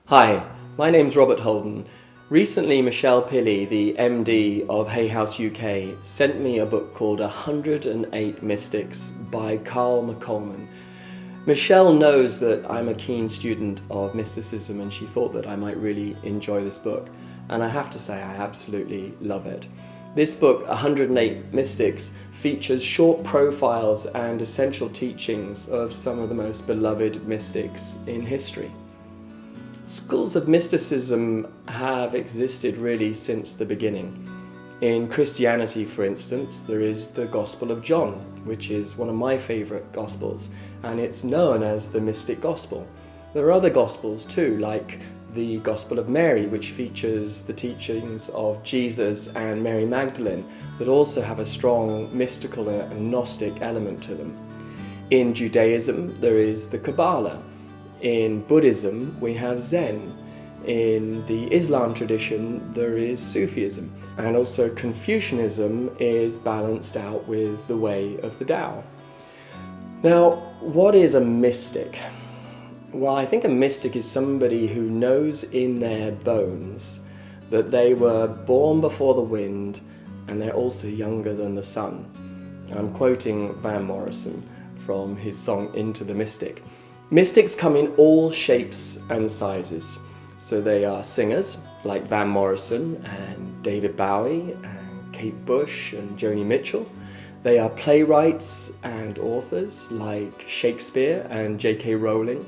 Hi, my name's Robert Holden. Recently, Michelle Pilley, the MD of Hay House UK, sent me a book called 108 Mystics by Carl McColman. Michelle knows that I'm a keen student of mysticism and she thought that I might really enjoy this book. And I have to say, I absolutely love it. This book, 108 Mystics, features short profiles and essential teachings of some of the most beloved mystics in history. Schools of mysticism have existed really since the beginning. In Christianity, for instance, there is the Gospel of John, which is one of my favourite Gospels, and it's known as the Mystic Gospel. There are other Gospels too, like the Gospel of Mary, which features the teachings of Jesus and Mary Magdalene, that also have a strong mystical and Gnostic element to them. In Judaism, there is the Kabbalah. In Buddhism, we have Zen. In the Islam tradition, there is Sufism. And also Confucianism is balanced out with the way of the Tao. Now, what is a mystic? Well, I think a mystic is somebody who knows in their bones that they were born before the wind and they're also younger than the sun. I'm quoting Van Morrison from his song Into the Mystic. Mystics come in all shapes and sizes. So they are singers like Van Morrison and David Bowie and Kate Bush and Joni Mitchell. They are playwrights and authors like Shakespeare and J.K. Rowling.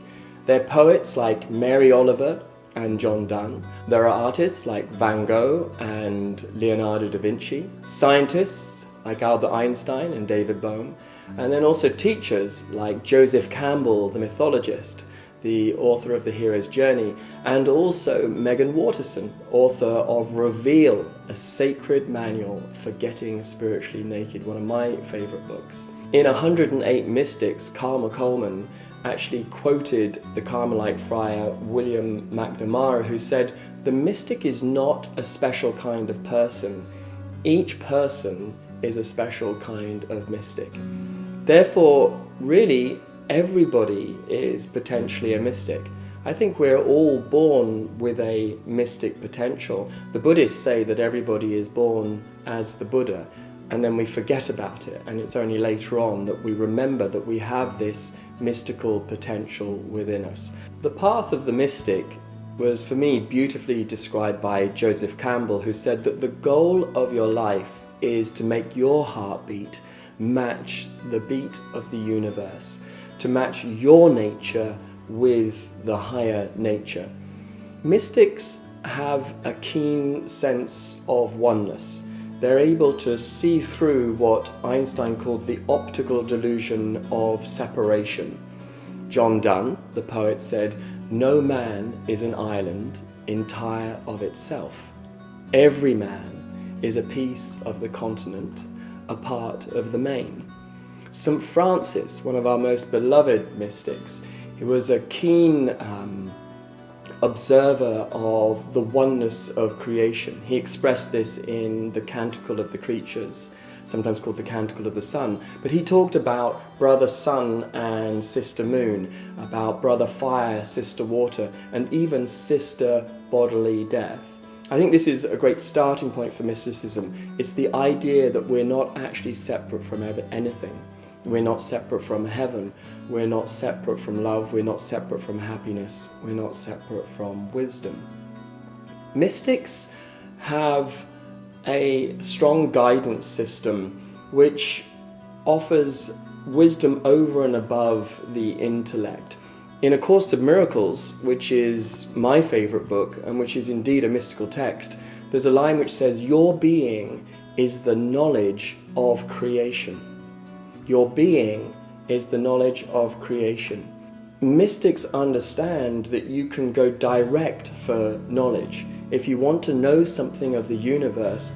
They're poets like Mary Oliver and John Donne. There are artists like Van Gogh and Leonardo da Vinci. Scientists like Albert Einstein and David Bohm. And then also teachers like Joseph Campbell, the mythologist, the author of The Hero's Journey, and also Megan Waterson, author of Reveal, a sacred manual for getting spiritually naked, one of my favourite books. In 108 Mystics, Carl McColman actually quoted the Carmelite friar William McNamara, who said, "The mystic is not a special kind of person. Each person is a special kind of mystic." Therefore, really, everybody is potentially a mystic. I think we're all born with a mystic potential. The Buddhists say that everybody is born as the Buddha, and then we forget about it, and it's only later on that we remember that we have this mystical potential within us. The path of the mystic was, for me, beautifully described by Joseph Campbell, who said that the goal of your life is to make your heartbeat match the beat of the universe, to match your nature with the higher nature. Mystics have a keen sense of oneness. They're able to see through what Einstein called the optical delusion of separation. John Donne, the poet, said, "No man is an island entire of itself. Every man is a piece of the continent, a part of the main." St. Francis, one of our most beloved mystics, he was a keen observer of the oneness of creation. He expressed this in the Canticle of the Creatures, sometimes called the Canticle of the Sun. But he talked about brother sun and sister moon, about brother fire, sister water, and even sister bodily death. I think this is a great starting point for mysticism. It's the idea that we're not actually separate from anything. We're not separate from heaven. We're not separate from love. We're not separate from happiness. We're not separate from wisdom. Mystics have a strong guidance system which offers wisdom over and above the intellect. In A Course of Miracles, which is my favourite book and which is indeed a mystical text, there's a line which says, "Your being is the knowledge of creation." Your being is the knowledge of creation. Mystics understand that you can go direct for knowledge. If you want to know something of the universe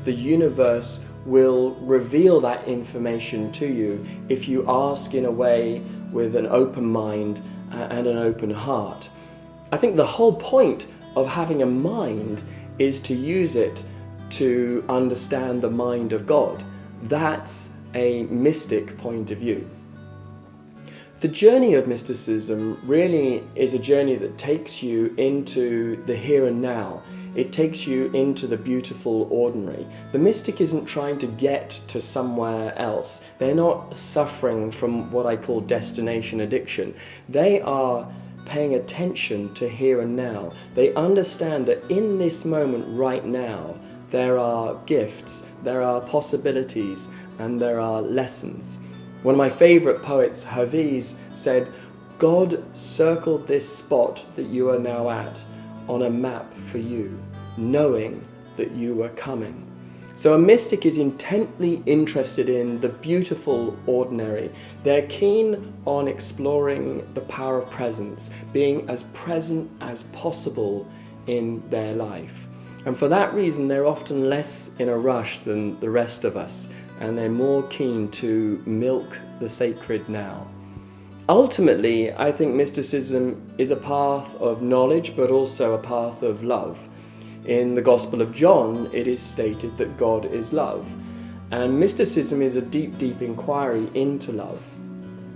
will reveal that information to you if you ask in a way with an open mind and an open heart. I think the whole point of having a mind is to use it to understand the mind of God. That's a mystic point of view. The journey of mysticism really is a journey that takes you into the here and now. It takes you into the beautiful ordinary. The mystic isn't trying to get to somewhere else. They're not suffering from what I call destination addiction. They are paying attention to here and now. They understand that in this moment right now, there are gifts, there are possibilities, and there are lessons. One of my favorite poets, Hafiz, said, "God circled this spot that you are now at on a map for you, knowing that you were coming." So a mystic is intently interested in the beautiful ordinary. They're keen on exploring the power of presence, being as present as possible in their life. And for that reason, they're often less in a rush than the rest of us, and they're more keen to milk the sacred now. Ultimately, I think mysticism is a path of knowledge, but also a path of love. In the Gospel of John, it is stated that God is love, and mysticism is a deep, deep inquiry into love.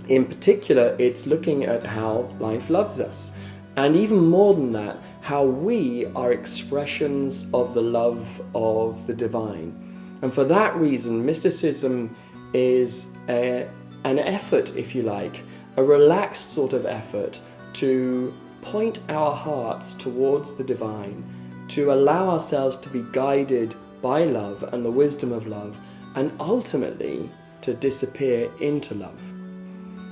In particular, it's looking at how life loves us, and even more than that, how we are expressions of the love of the divine. And for that reason, mysticism is an effort, if you like, a relaxed sort of effort to point our hearts towards the divine, to allow ourselves to be guided by love and the wisdom of love, and ultimately to disappear into love.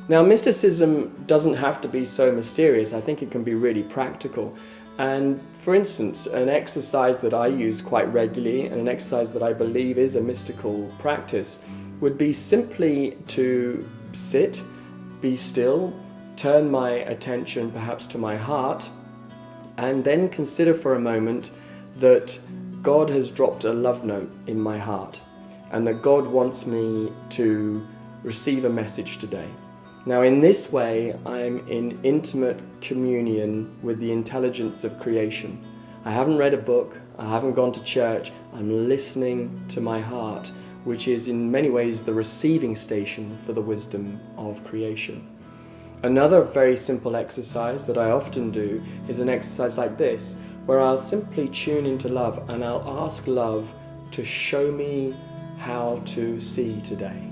Now, mysticism doesn't have to be so mysterious. I think it can be really practical. And for instance, an exercise that I use quite regularly, and an exercise that I believe is a mystical practice, would be simply to sit, be still, turn my attention perhaps to my heart, and then consider for a moment that God has dropped a love note in my heart, and that God wants me to receive a message today. Now, in this way, I'm in intimate communion with the intelligence of creation. I haven't read a book, I haven't gone to church, I'm listening to my heart, which is in many ways the receiving station for the wisdom of creation. Another very simple exercise that I often do is an exercise like this, where I'll simply tune into love and I'll ask love to show me how to see today.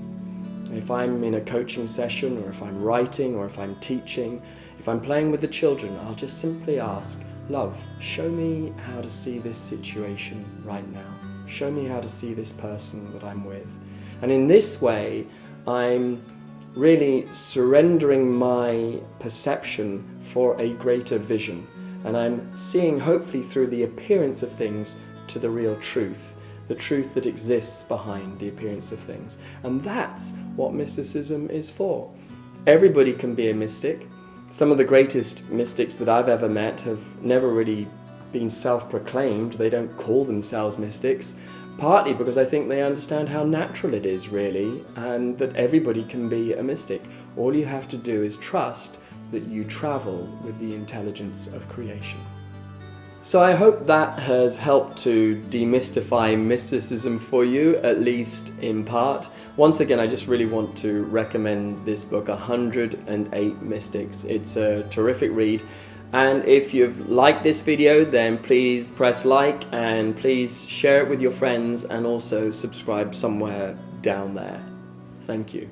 If I'm in a coaching session, or if I'm writing, or if I'm teaching, if I'm playing with the children, I'll just simply ask, love, show me how to see this situation right now. Show me how to see this person that I'm with. And in this way, I'm really surrendering my perception for a greater vision. And I'm seeing, hopefully through the appearance of things, to the real truth. The truth that exists behind the appearance of things. And that's what mysticism is for. Everybody can be a mystic. Some of the greatest mystics that I've ever met have never really been self-proclaimed. They don't call themselves mystics, partly because I think they understand how natural it is, really, and that everybody can be a mystic. All you have to do is trust that you travel with the intelligence of creation. So I hope that has helped to demystify mysticism for you, at least in part. Once again, I just really want to recommend this book, 108 Mystics. It's a terrific read. And if you've liked this video, then please press like and please share it with your friends, and also subscribe somewhere down there. Thank you.